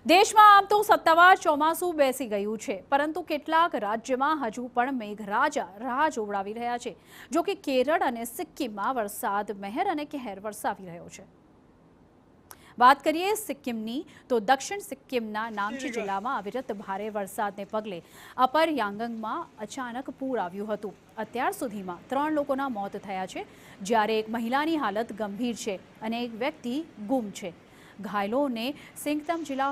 દેશમાં આમ તો સત્તાવાર ચોમાસું બેસી ગયું છે, પરંતુ કેટલાક રાજ્યમાં હજુ પણ મેઘરાજા રાહ જોવડાવી રહ્યા છે। જો કે કેરળ અને સિક્કિમમાં વરસાદ મહેર અને કહેર વરસાવી રહ્યો છે। વાત કરીએ સિક્કિમની તો દક્ષિણ સિક્કિમના નામચી જિલ્લામાં અવિરત ભારે વરસાદને પગલે અપર યાંગંગમાં અચાનક પૂર આવ્યું હતું। અત્યાર સુધીમાં 3 લોકોના મોત થયા છે, જ્યારે એક મહિલાની હાલત ગંભીર છે અને એક વ્યક્તિ ગુમ છે। घायलों ने सिंगतम जिला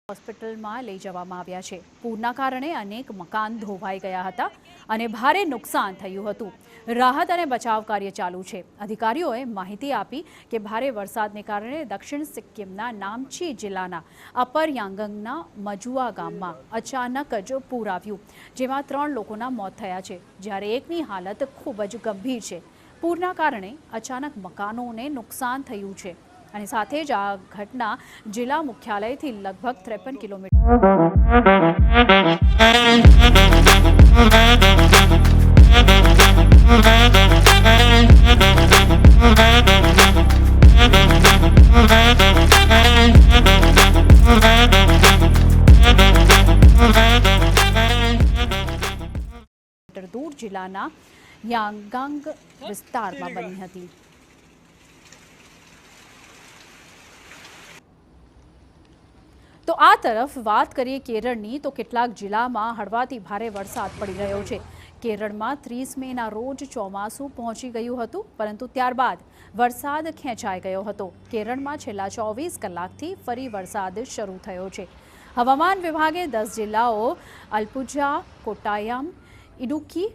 હોસ્પિટલમાં લઈ જવામાં આવ્યા છે। પૂરના કારણે અનેક મકાન ધોવાઈ ગયા હતા અને ભારે નુકસાન થયું હતું। રાહત અને બચાવ કાર્ય ચાલુ છે। અધિકારીઓએ માહિતી આપી કે ભારે વરસાદને કારણે દક્ષિણ સિક્કિમના નામચી જિલ્લાના અપર યાંગંગના મજુઆ ગામમાં અચાનક જ પૂર આવ્યું, જેમાં 3 લોકોના મોત થયા છે, જ્યારે એકની હાલત ખૂબ જ ગંભીર છે। પૂરના કારણે અચાનક મકાનોને નુકસાન થયું છે અને સાથે જ આ ઘટના જિલ્લા મુખ્યાલયથી લગભગ 53 કિલોમીટર દૂર જિલ્લાના યાંગાંગ વિસ્તારમાં બની હતી। તો આ તરફ વાત કરીએ કેરળની તો કેટલાક જિલ્લામાં હળવાથી ભારે વરસાદ પડી રહ્યો છે। કેરળમાં 30 મેના રોજ ચોમાસું પહોંચી ગયું હતું, પરંતુ ત્યારબાદ વરસાદ ખેંચાઈ ગયો હતો। કેરળમાં છેલ્લા 24 કલાકથી ફરી વરસાદ શરૂ થયો છે। હવામાન વિભાગે 10 જિલ્લાઓ અલપુઝા, કોટ્ટાયમ, ઇડુક્કી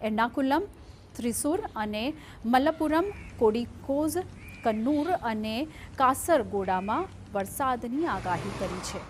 એર્નાકુલમ, થ્રિસુર અને મલપ્પુરમ, કોડિકોઝ, કન્નૂર અને કાસરગોડામાં વરસાદની આગાહી કરી છે।